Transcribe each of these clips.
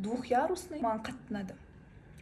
двухъярусный, маған қатты ұнады.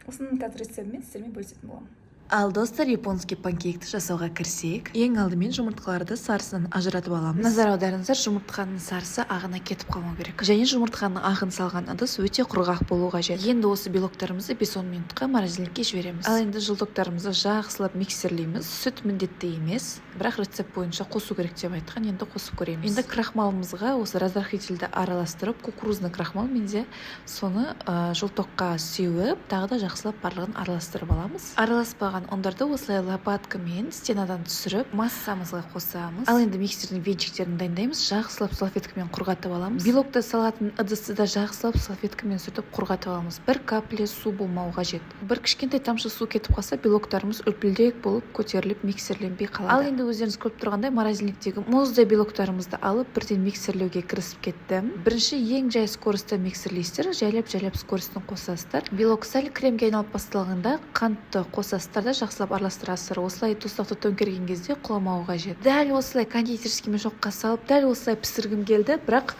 Осының қазір рецептімен сіздермен бөлісетін боламын. Ал достар, японский панкейкті жасауға кірсек, ең алдымен жұмыртқаларды сарысынан ажыратып аламыз. Назар аударыңыздар, жұмыртқаның сарысы ағына кетіп қалмау керек. Және жұмыртқаның ағын салған ыдыс өте құрғақ болу қажет. Енді осы белоктарымызды 5-10 минутқа морозильникке жібереміз. Ал енді жылтоктарымызды жақсылап миксерлейміз. Сүт міндетті емес, бірақ рецепт бойынша қосу керек деп айтқан, енді қосып көреміз. Енді крахмалымызға осы разрыхлительді араластырып, кукурузный крахмал менде соны жылтоққа сеуіп, тағы да жақсылап барлығын араластырып аламыз. Араласпаған ұндарды осылай лопаткамен стенадан түсіріп массамызға қосамыз. Ал енді миксердің венчиктерін дайындаймыз. Жақсылап салфеткамен құрғатып аламыз. Белокты салатын ыдысты да жақсылап салфеткамен сүртіп құрғатып аламыз. Бір капля су болмау қажет. Бір кішкентай тамшы су кетіп қалса, белоктарымыз үлпілдек болып көтеріліп миксерленбей қалады. Ал енді өздеріңіз көріп тұрғандай морозильниктегі мұздай белоктарымызды алып бірден миксерлеуге кірісіп кеттім. Бірінші ең жай скоростта миксерлейсіздер, жайлап скоростын қосасыздар. Белок сәл кремге айналып басталғанда қантты қосасыздар да жақсылап араластырасыздар. Осылай тостақты төңкерген кезде құламауы қажет. Дәл осылай кондитерский мешокқа салып, дәл осылай пісіргім келді, бірақ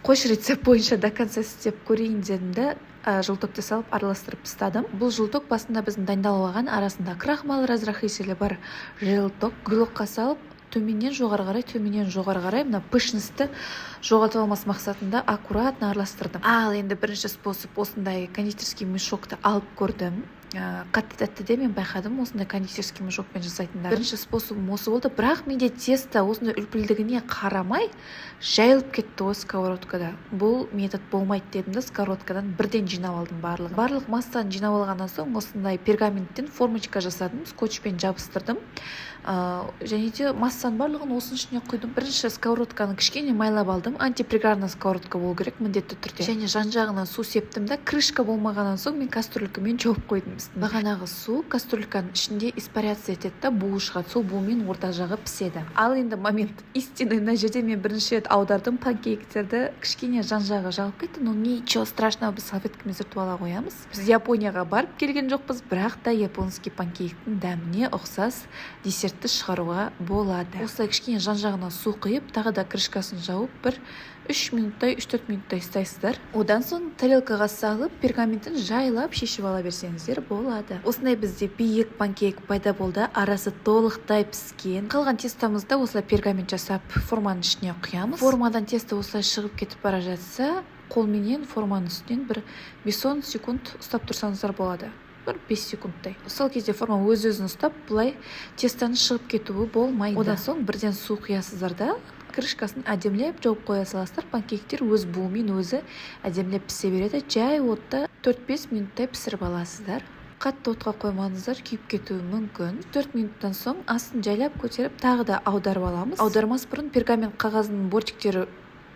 қойшы рецепт бойынша до конца істеп көрейін дедім де жылтокты салып араластырып тастадым. Бұл жылток басында біздің дайындалып алған арасында крахмал разрыхлители бар жылток. Белокқа салып төменнен жоғары қарай мына пышності жоғалтып алмас мақсатында аккуратно араластырдым. Ал енді бірінші способ осындай кондитерский мешокты алып көрдім. Қатты тәтті де мен байқадым осындай кондитерский мешокпен жасайтындар. Бірінші способым осы болды, бірақ менде тесто осындай үлпілдігіне қарамай жайылып кетті осы сковородкада. Бұл метод болмайды дедім де сковородкадан бірден жинап алдым барлығын. Барлық массаны жинап алғаннан соң осындай пергаменттен формочка жасадым, скотчпен жабыстырдым. Және де массаның барлығын осының ішіне құйдым. Бірінші сковородканы кішкене майлап алдым. Антипригарный сковородка болу керек міндетті түрде. Және жан-жағынан су септім да, крышка болмағаннан соң мен кастрюлькамен жауып қойдым. Бағанағы су кастрюльканың ішінде испаряться етеді да, буы шығады. Сол буымен орта жағы піседі. Ал енді момент истины, мына жерде мен бірінші рет аудардым панкейктерді, кішкене жан-жағы жағып кетті. Но ничего страшного, біз салфеткамен сүртіп ала қоямыз. Біз Японияға барып келген жоқпыз, бірақ та японский панкейктің дәміне ұқсас десертті шығаруға болады. Осылай кішкене жан-жағына су құйып, тағы да крышкасын жауып, бір 3-4 минуттай ұстайсыздар. Одан соң тарелкаға салып, пергаментін жайлап шешіп ала берсеңіздер болады. Осындай бізде биік панкейк пайда болды, арасы толықтай піскен. Қалған тестомызды осылай пергамент жасап форманың ішіне құямыз. Формадан тесто осылай шығып кетіп бара жатса, қолменен форманың үстінен бір 5-10 секунд ұстап тұрсаңыздар болады. Бір 5 секундтай. Сол кезде форма өз-өзін ұстап, бұлай тестоның шығып кетуі болмайды. Одан соң бірден су құясыздар да, крышкасын әдемлеп жауып қоя саласыздар. Панкейктер өз буымен өзі әдемлеп пісе береді. Жай отта 4-5 минуттай пісіріп аласыздар. Қатты отқа қоймаңыздар, күйіп кетуі мүмкін. 4 минуттан соң астын жайлап көтеріп, тағы да аударып аламыз. Аудармас бұрын пергамент қағазының бортиктері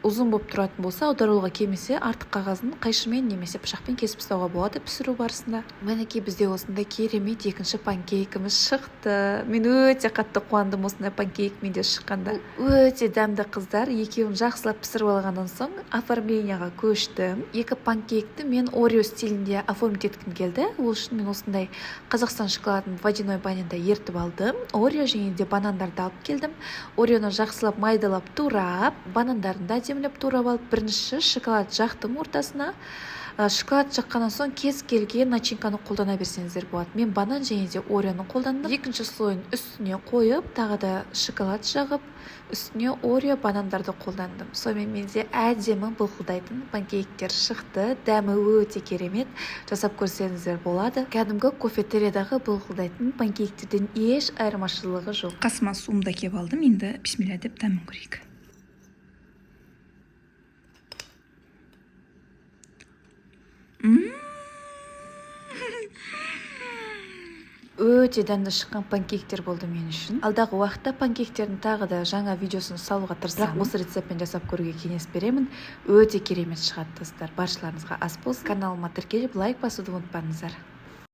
ұзын болып тұратын болса, аударылуға келмесе, артық қағазын қайшымен немесе пышақпен кесіп тастауға болады пісіру барысында. Мінекей бізде осындай керемет екінші панкейкіміз шықты. Мен өте қатты қуандым осындай панкейк менде шыққанда. Өте дәмді қыздар. Екеуін жақсылап пісіріп алғаннан соң оформленияға көштім. Екі панкейкті мен Орео стилінде оформить еткім келді. Ол үшін мен осындай Қазақстан шоколадын водяной баняда ертіп алдым. Орео және де банандарды алып келдім. Ореоны жақсылап майдалап турап, банандарын да әдемілеп турап алып, бірінші шоколад жақтым ортасына. Шоколад жаққаннан соң кез келген начинканы қолдана берсеңіздер болады. Мен банан және де Ореоны қолдандым. Екінші слойын үстіне қойып, тағы да шоколад жағып, үстіне Орео банандарды қолдандым. Сонымен менде әдемі былқылдайтын панкейктер шықты. Дәмі өте керемет. Жасап көрсеңіздер болады. Кәдімгі кофетериядағы былқылдайтын панкейктерден еш айырмашылығы жоқ. Қасыма суымды кеп алдым. Енді бисмилля деп дәмін көрейік. Өте дәмді шыққан панкейктер болды мен үшін. Алдағы уақытта панкейктердің тағы да жаңа видеосын салуға тырысамын. Бірақ осы рецептпен жасап көруге кеңес беремін. Өте керемет шығады достар. Баршаларыңызға ас болсын. Каналыма тіркеліп лайк басуды ұмытпаңыздар.